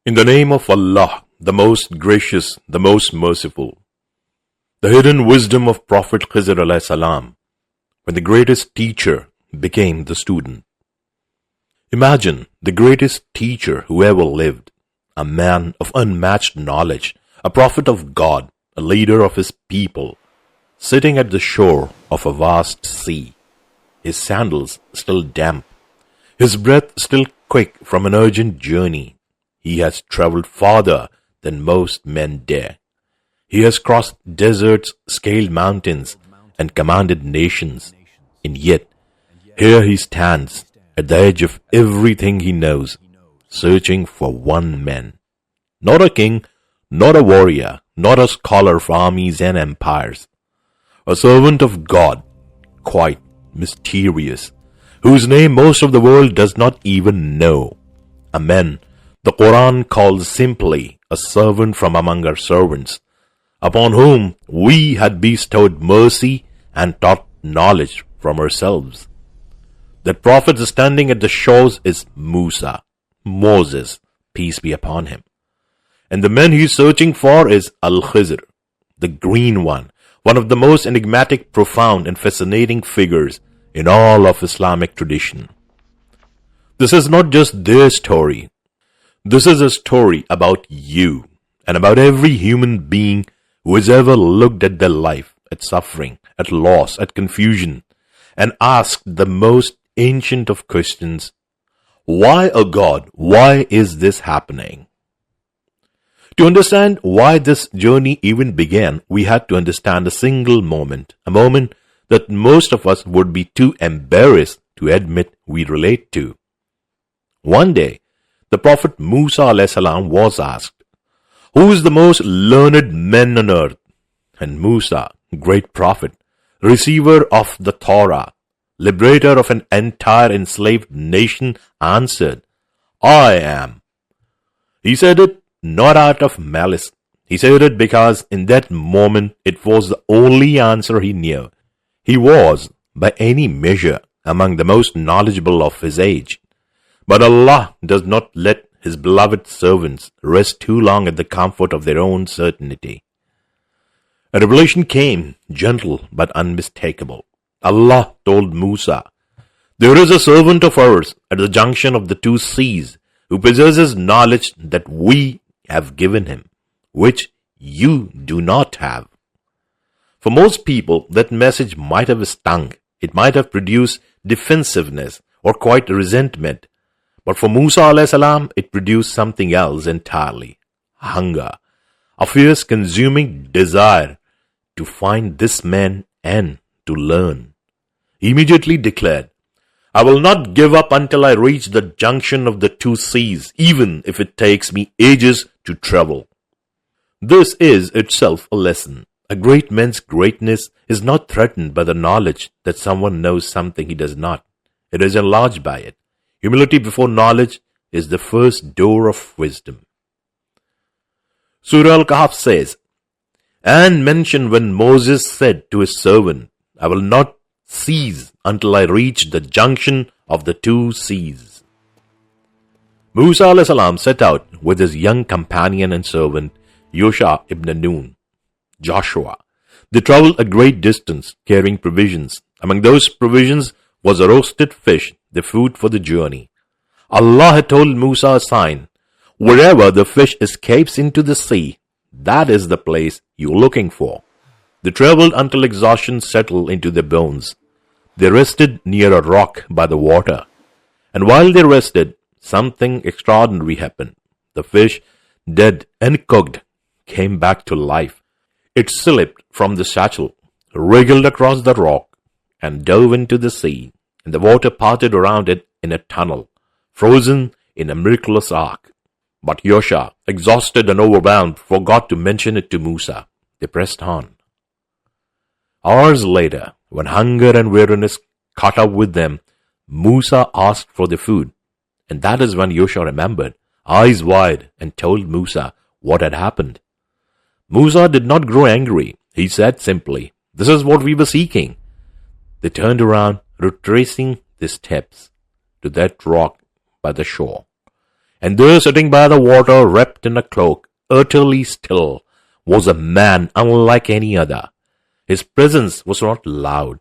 In the name of Allah, the most gracious, the most merciful. The hidden wisdom of Prophet Khidr alayhi salam, when the greatest teacher became the student. Imagine the greatest teacher who ever lived, a man of unmatched knowledge, a prophet of God, a leader of his people, sitting at the shore of a vast sea, his sandals still damp, his breath still quick from an urgent journey. He has traveled farther than most men dare. He has crossed deserts, scaled mountains, and commanded nations. And yet, here he stands at the edge of everything he knows, searching for one man. Not a king, not a warrior, not a scholar for armies and empires. A servant of God, quite mysterious, whose name most of the world does not even know. A man the Quran calls simply a servant from among our servants, upon whom we had bestowed mercy and taught knowledge from ourselves. That prophet standing at the shores is Musa, Moses, peace be upon him. And the man he is searching for is Al-Khidr, the green one of the most enigmatic, profound and fascinating figures in all of Islamic tradition. This is not just their story. This is a story about you and about every human being who has ever looked at their life, at suffering, at loss, at confusion, and asked the most ancient of questions, why, O God, why is this happening? To understand why this journey even began, we had to understand a single moment, a moment that most of us would be too embarrassed to admit we relate to. One day, the Prophet Musa alayhi salam was asked, who is the most learned man on earth? And Musa, great prophet, receiver of the Torah, liberator of an entire enslaved nation, answered, I am. He said it not out of malice. He said it because in that moment it was the only answer he knew. He was, by any measure, among the most knowledgeable of his age. But Allah does not let His beloved servants rest too long at the comfort of their own certainty. A revelation came, gentle but unmistakable. Allah told Musa, there is a servant of ours at the junction of the two seas who possesses knowledge that we have given him, which you do not have. For most people, that message might have stung. It might have produced defensiveness or quite resentment. But for Musa alayhi salam, it produced something else entirely. Hunger, a fierce consuming desire to find this man and to learn. He immediately declared, I will not give up until I reach the junction of the two seas, even if it takes me ages to travel. This is itself a lesson. A great man's greatness is not threatened by the knowledge that someone knows something he does not. It is enlarged by it. Humility before knowledge is the first door of wisdom. Surah Al-Kahf says, and mention when Moses said to his servant, I will not cease until I reach the junction of the two seas. Musa alayhi salam set out with his young companion and servant, Yosha ibn Nun, Joshua. They traveled a great distance carrying provisions. Among those provisions was a roasted fish, the food for the journey. Allah had told Musa a sign, wherever the fish escapes into the sea, that is the place you are looking for. They traveled until exhaustion settled into their bones. They rested near a rock by the water. And while they rested, something extraordinary happened. The fish, dead and cooked, came back to life. It slipped from the satchel, wriggled across the rock, and dove into the sea. And the water parted around it in a tunnel, frozen in a miraculous arc. But Yosha, exhausted and overwhelmed, forgot to mention it to Musa. They pressed on. Hours later, when hunger and weariness caught up with them, Musa asked for the food. And that is when Yosha remembered, eyes wide, and told Musa what had happened. Musa did not grow angry. He said simply, this is what we were seeking. They turned around, retracing their steps to that rock by the shore. And there, sitting by the water, wrapped in a cloak, utterly still, was a man unlike any other. His presence was not loud.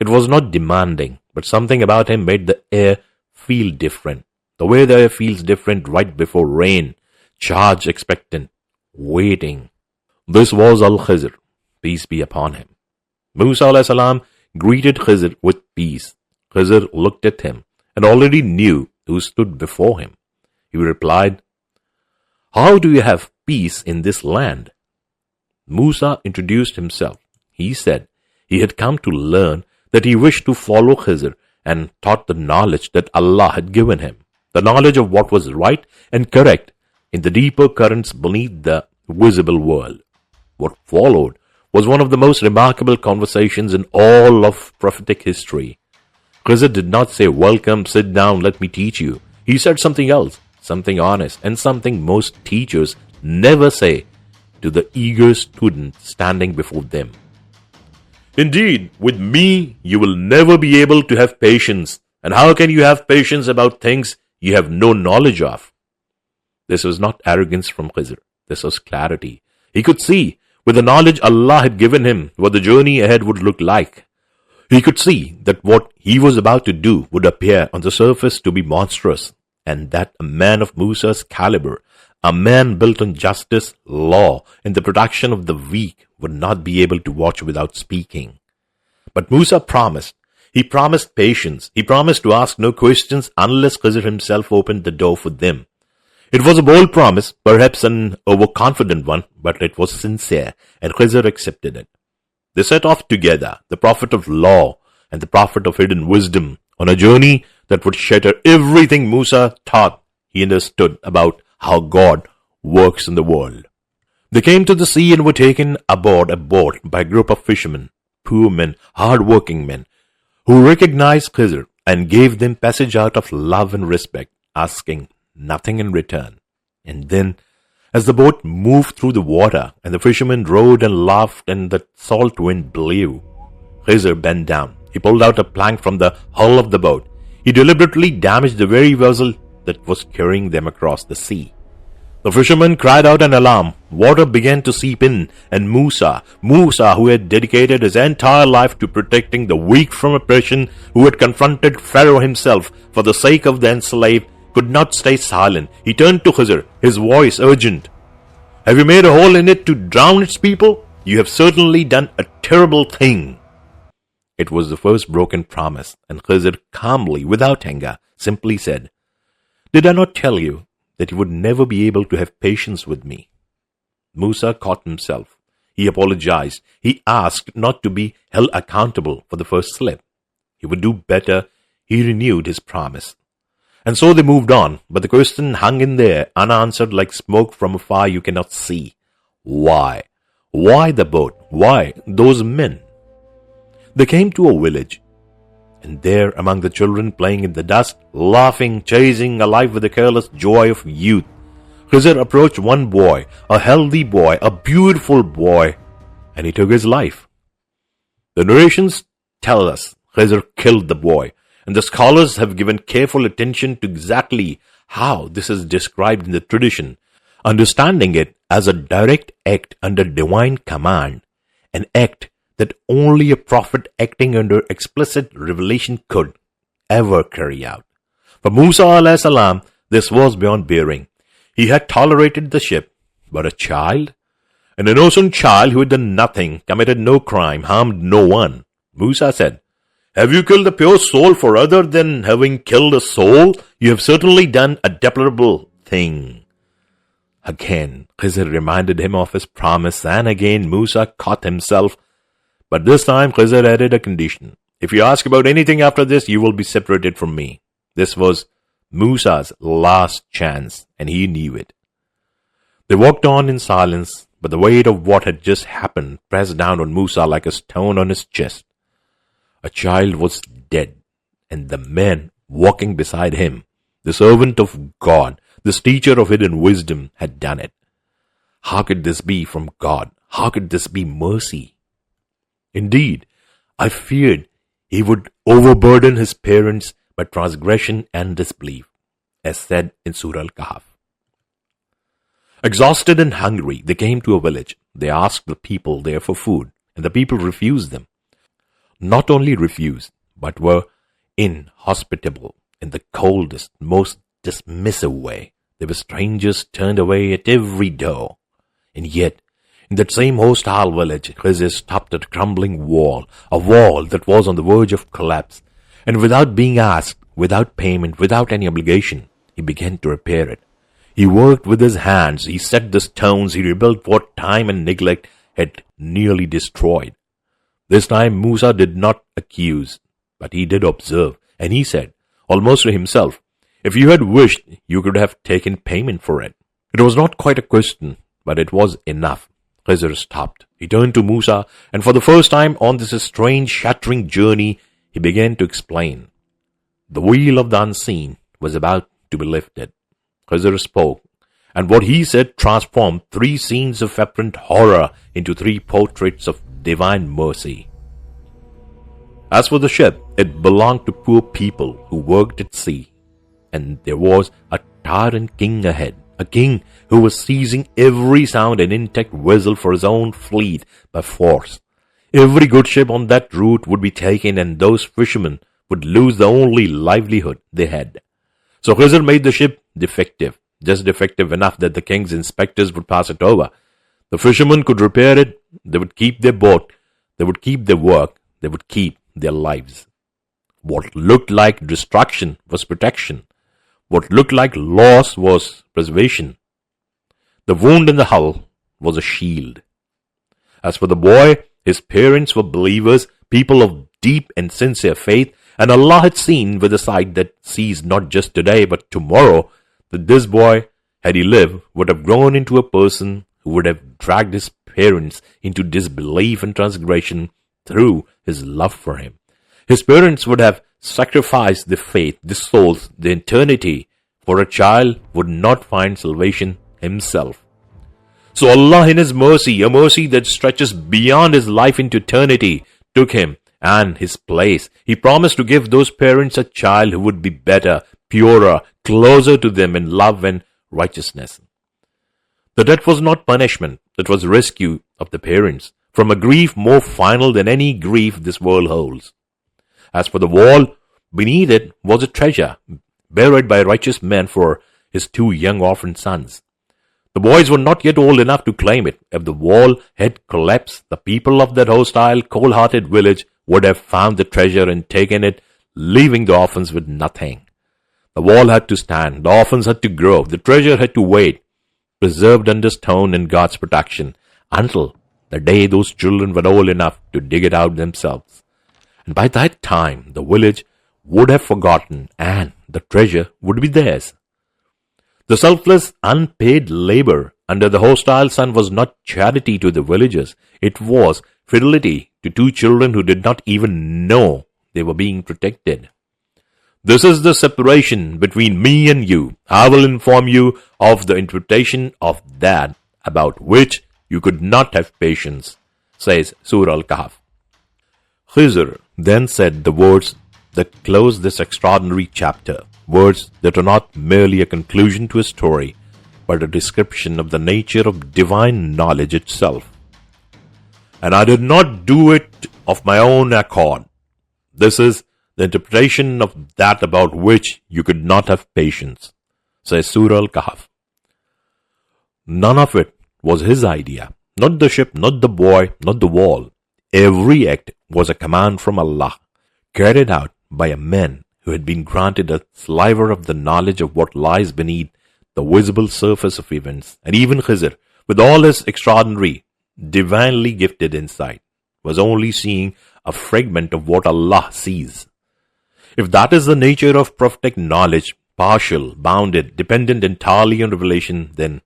It was not demanding, but something about him made the air feel different. The way the air feels different right before rain, charged, expectant, waiting. This was Al-Khidr, peace be upon him. Musa alayhi salam greeted Khidr with peace. Khidr looked at him and already knew who stood before him. He replied, "How do you have peace in this land?" Musa introduced himself. He said he had come to learn, that he wished to follow Khidr, and taught the knowledge that Allah had given him, the knowledge of what was right and correct in the deeper currents beneath the visible world. What followed was one of the most remarkable conversations in all of prophetic history. Khidr did not say, "Welcome, sit down, let me teach you." He said something else, something honest, and something most teachers never say to the eager student standing before them. "Indeed, with me you will never be able to have patience. And how can you have patience about things you have no knowledge of?" This was not arrogance from Khidr. This was clarity. He could see, with the knowledge Allah had given him, what the journey ahead would look like. He could see that what he was about to do would appear on the surface to be monstrous, and that a man of Musa's caliber, a man built on justice, law, and the protection of the weak, would not be able to watch without speaking. But Musa promised. He promised patience. He promised to ask no questions unless Khidr himself opened the door for them. It was a bold promise, perhaps an overconfident one, but it was sincere, and Khidr accepted it. They set off together, the prophet of law and the prophet of hidden wisdom, on a journey that would shatter everything Musa thought he understood about how God works in the world. They came to the sea and were taken aboard a boat by a group of fishermen, poor men, hard-working men, who recognized Khidr and gave them passage out of love and respect, asking nothing in return. And then, as the boat moved through the water, and the fishermen rowed and laughed, and the salt wind blew, Khidr bent down. He pulled out a plank from the hull of the boat. He deliberately damaged the very vessel that was carrying them across the sea. The fishermen cried out in alarm. Water began to seep in, and Musa, who had dedicated his entire life to protecting the weak from oppression, who had confronted Pharaoh himself for the sake of the enslaved, could not stay silent. He turned to Khidr, his voice urgent. "Have you made a hole in it to drown its people? You have certainly done a terrible thing." It was the first broken promise, and Khidr calmly, without anger, simply said, "Did I not tell you that you would never be able to have patience with me?" Musa caught himself. He apologized. He asked not to be held accountable for the first slip. He would do better. He renewed his promise. And so they moved on, but the question hung in there, unanswered like smoke from a fire you cannot see. Why? Why the boat? Why those men? They came to a village, and there among the children playing in the dust, laughing, chasing, alive with the careless joy of youth, Khidr approached one boy, a healthy boy, a beautiful boy, and he took his life. The narrations tell us Khidr killed the boy, and the scholars have given careful attention to exactly how this is described in the tradition, understanding it as a direct act under divine command, an act that only a prophet acting under explicit revelation could ever carry out. For Musa alayhi salam, this was beyond bearing. He had tolerated the ship, but a child? An innocent child who had done nothing, committed no crime, harmed no one. Musa said, "Have you killed a pure soul for other than having killed a soul? You have certainly done a deplorable thing." Again, Khidr reminded him of his promise, and again Musa caught himself. But this time Khidr added a condition. "If you ask about anything after this, you will be separated from me." This was Musa's last chance, and he knew it. They walked on in silence, but the weight of what had just happened pressed down on Musa like a stone on his chest. A child was dead, and the man walking beside him, the servant of God, this teacher of hidden wisdom, had done it. How could this be from God? How could this be mercy? Indeed, I feared he would overburden his parents by transgression and disbelief. as said in Surah Al-Kahf. Exhausted and hungry, they came to a village. They asked the people there for food, and the people refused them. Not only refused, but were inhospitable in the coldest, most dismissive way. They were strangers turned away at every door. And yet, in that same hostile village, Khidr stopped at a crumbling wall, a wall that was on the verge of collapse, and without being asked, without payment, without any obligation, he began to repair it. He worked with his hands, he set the stones, he rebuilt what time and neglect had nearly destroyed. This time Musa did not accuse, but he did observe, and he said, almost to himself, if you had wished, you could have taken payment for it. It was not quite a question, but it was enough. Khidr stopped. He turned to Musa, and for the first time on this strange, shattering journey, he began to explain. The wheel of the unseen was about to be lifted. Khidr spoke, and what he said transformed 3 scenes of apparent horror into 3 portraits of divine mercy. As for the ship, it belonged to poor people who worked at sea, and there was a tyrant king ahead, a king who was seizing every sound and intact vessel for his own fleet by force. Every good ship on that route would be taken, and those fishermen would lose the only livelihood they had. So Khidr made the ship defective, just defective enough that the king's inspectors would pass it over. The fishermen could repair it, they would keep their boat, they would keep their work, they would keep their lives. What looked like destruction was protection. What looked like loss was preservation. The wound in the hull was a shield. As for the boy, his parents were believers, people of deep and sincere faith, and Allah had seen with a sight that sees not just today but tomorrow, that this boy, had he lived, would have grown into a person who would have dragged his parents into disbelief and transgression through his love for him. His parents would have sacrificed their faith, their souls, their eternity, for a child would not find salvation himself. So Allah in His mercy, a mercy that stretches beyond his life into eternity, took him and his place. He promised to give those parents a child who would be better, purer, closer to them in love and righteousness. The death was not punishment, it was rescue of the parents from a grief more final than any grief this world holds. As for the wall, beneath it was a treasure, buried by righteous men for his 2 young orphan sons. The boys were not yet old enough to claim it. If the wall had collapsed, the people of that hostile, cold-hearted village would have found the treasure and taken it, leaving the orphans with nothing. The wall had to stand, the orphans had to grow, the treasure had to wait, preserved under stone in God's protection, until the day those children were old enough to dig it out themselves. And by that time, the village would have forgotten, and the treasure would be theirs. The selfless, unpaid labor under the hostile sun was not charity to the villagers. It was fidelity to 2 children who did not even know they were being protected. This is the separation between me and you. I will inform you of the interpretation of that about which you could not have patience, says Surah Al-Kahf. Khidr then said the words that close this extraordinary chapter, words that are not merely a conclusion to a story, but a description of the nature of divine knowledge itself. And I did not do it of my own accord. This is the interpretation of that about which you could not have patience, says Surah Al-Kahf. None of it was his idea, not the ship, not the boy, not the wall. Every act was a command from Allah, carried out by a man who had been granted a sliver of the knowledge of what lies beneath the visible surface of events. And even Khidr, with all his extraordinary, divinely gifted insight, was only seeing a fragment of what Allah sees. If that is the nature of prophetic knowledge, partial, bounded, dependent entirely on revelation, then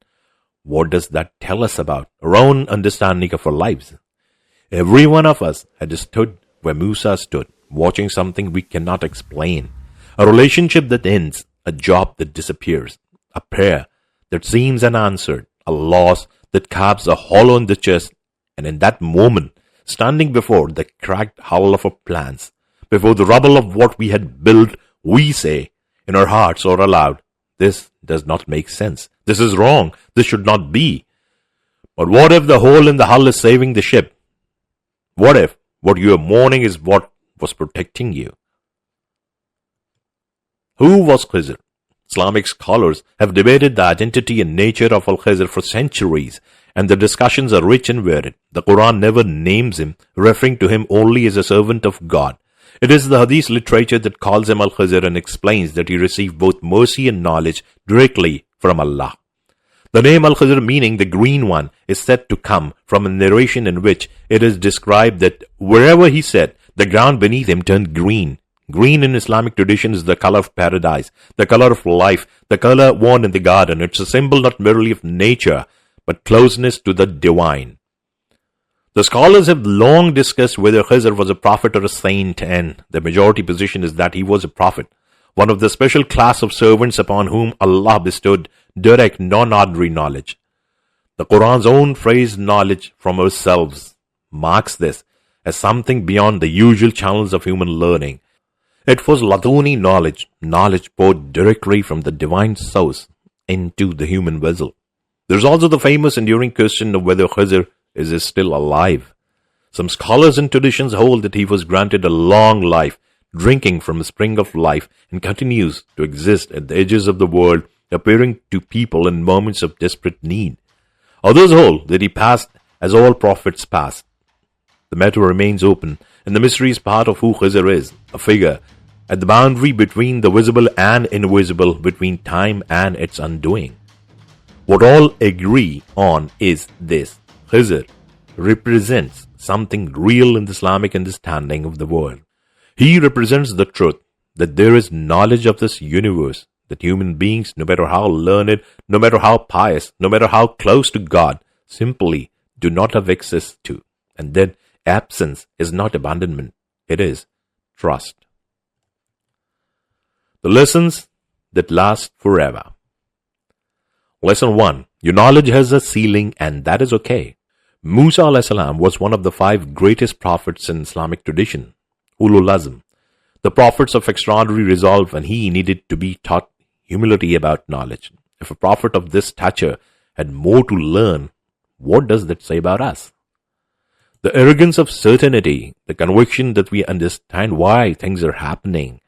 what does that tell us about our own understanding of our lives? Every one of us had stood where Musa stood, watching something we cannot explain, a relationship that ends, a job that disappears, a prayer that seems unanswered, a loss that carves a hollow in the chest, and in that moment, standing before the cracked hull of our plans, before the rubble of what we had built, we say, in our hearts or aloud, This does not make sense. This is wrong. This should not be. But what if the hole in the hull is saving the ship? What if what you are mourning is what was protecting you? Who was Khidr? Islamic scholars have debated the identity and nature of Al-Khidr for centuries, and the discussions are rich and varied. The Quran never names him, referring to him only as a servant of God. It is the Hadith literature that calls him Al-Khidr and explains that he received both mercy and knowledge directly from Allah. The name Al-Khidr, meaning the green one, is said to come from a narration in which it is described that wherever he sat, the ground beneath him turned green. Green in Islamic tradition is the color of paradise, the color of life, the color worn in the garden. It's a symbol not merely of nature, but closeness to the divine. The scholars have long discussed whether Khidr was a prophet or a saint, and the majority position is that he was a prophet, one of the special class of servants upon whom Allah bestowed direct, non-ordinary knowledge. The Quran's own phrase, knowledge from ourselves, marks this as something beyond the usual channels of human learning. It was laduni knowledge, knowledge poured directly from the divine source into the human vessel. There is also the famous enduring question of whether Khidr is still alive. Some scholars and traditions hold that he was granted a long life, drinking from a spring of life, and continues to exist at the edges of the world, appearing to people in moments of desperate need. Others hold that he passed as all prophets passed. The matter remains open, and the mystery is part of who Khidr is, a figure at the boundary between the visible and invisible, between time and its undoing. What all agree on is this: Khidr represents something real in the Islamic understanding of the world. He represents the truth that there is knowledge of this universe, that human beings, no matter how learned, no matter how pious, no matter how close to God, simply do not have access to, and that absence is not abandonment, it is trust. The lessons that last forever. Lesson 1. Your knowledge has a ceiling, and that is okay. Musa a.s. was one of the 5 greatest prophets in Islamic tradition, Ulul Azm, the prophets of extraordinary resolve, and he needed to be taught humility about knowledge. If a prophet of this stature had more to learn, what does that say about us? The arrogance of certainty, the conviction that we understand why things are happening,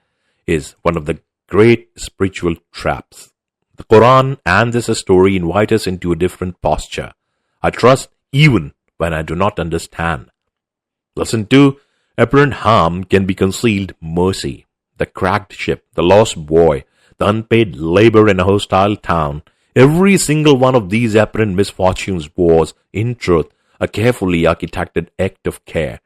is one of the great spiritual traps. The Quran and this story invite us into a different posture. I trust even when I do not understand. Lesson 2. Apparent harm can be concealed mercy. The cracked ship, the lost boy, the unpaid labor in a hostile town, every single one of these apparent misfortunes was, in truth, a carefully architected act of care.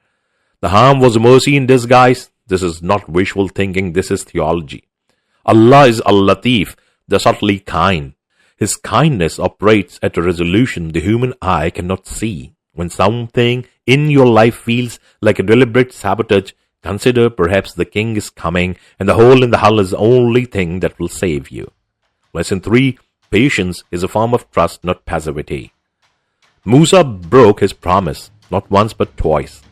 The harm was mercy in disguise. This is not wishful thinking, this is theology. Allah is Al-Latif, the subtly kind. His kindness operates at a resolution the human eye cannot see. When something in your life feels like a deliberate sabotage, consider perhaps the king is coming, and the hole in the hull is the only thing that will save you. Lesson 3. Patience is a form of trust, not passivity. Musa broke his promise, not once but twice.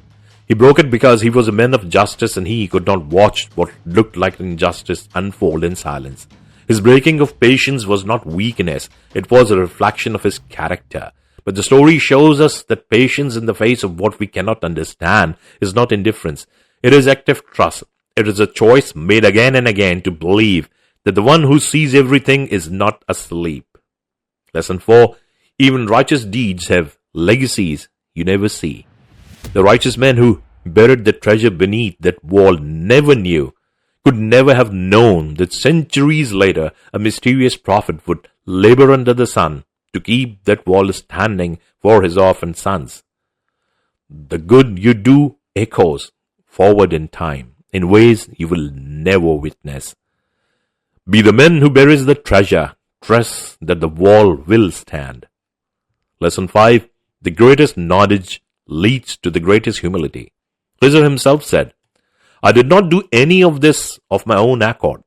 He broke it because he was a man of justice and he could not watch what looked like injustice unfold in silence. His breaking of patience was not weakness, it was a reflection of his character. But the story shows us that patience in the face of what we cannot understand is not indifference. It is active trust. It is a choice made again and again to believe that the one who sees everything is not asleep. Lesson 4. Even righteous deeds have legacies you never see. The righteous man who buried the treasure beneath that wall never knew, could never have known that centuries later a mysterious prophet would labor under the sun to keep that wall standing for his orphan sons. The good you do echoes forward in time in ways you will never witness. Be the man who buries the treasure, trust that the wall will stand. Lesson 5. The greatest knowledge leads to the greatest humility. Khidr himself said, I did not do any of this of my own accord.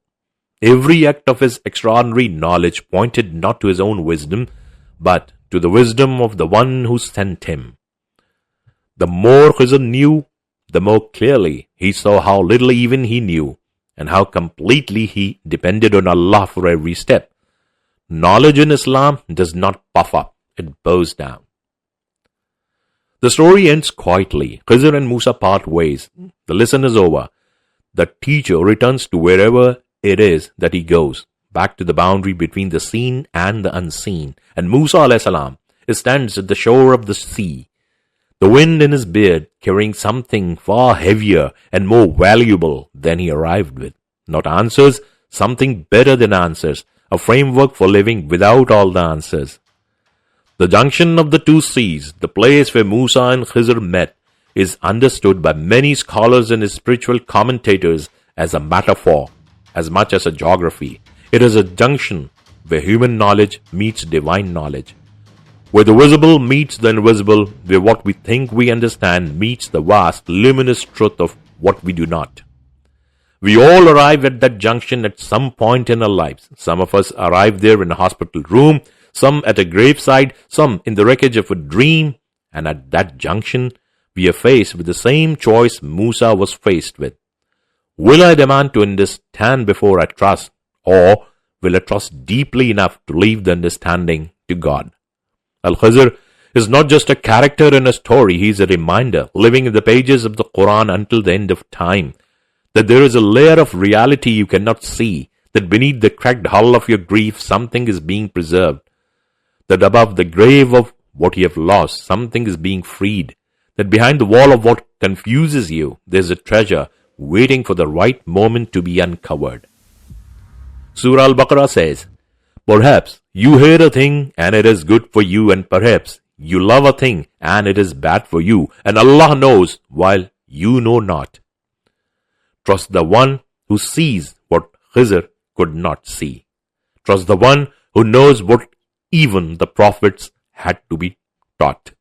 Every act of his extraordinary knowledge pointed not to his own wisdom, but to the wisdom of the one who sent him. The more Khidr knew, the more clearly he saw how little even he knew, and how completely he depended on Allah for every step. knowledge in Islam does not puff up, it bows down. The story ends quietly. Khidr and Musa part ways. The lesson is over. The teacher returns to wherever it is that he goes, back to the boundary between the seen and the unseen. And Musa alayhi salam stands at the shore of the sea, the wind in his beard, carrying something far heavier and more valuable than he arrived with. Not answers, something better than answers, a framework for living without all the answers. The junction of the two seas, the place where Musa and Khidr met, is understood by many scholars and spiritual commentators as a metaphor, as much as a geography. It is a junction where human knowledge meets divine knowledge, where the visible meets the invisible, where what we think we understand meets the vast, luminous truth of what we do not. We all arrive at that junction at some point in our lives. Some of us arrive there in a hospital room, some at a graveside, some in the wreckage of a dream, and at that junction, we are faced with the same choice Musa was faced with. Will I demand to understand before I trust, or will I trust deeply enough to leave the understanding to God? Al-Khidr is not just a character in a story, he is a reminder, living in the pages of the Quran until the end of time, that there is a layer of reality you cannot see, that beneath the cracked hull of your grief something is being preserved, that above the grave of what you have lost something is being freed, that behind the wall of what confuses you there is a treasure waiting for the right moment to be uncovered. Surah Al-Baqarah says, perhaps you hear a thing and it is good for you, and perhaps you love a thing and it is bad for you, and Allah knows while you know not. Trust the one who sees what Khidr could not see. Trust the one who knows what even the prophets had to be taught.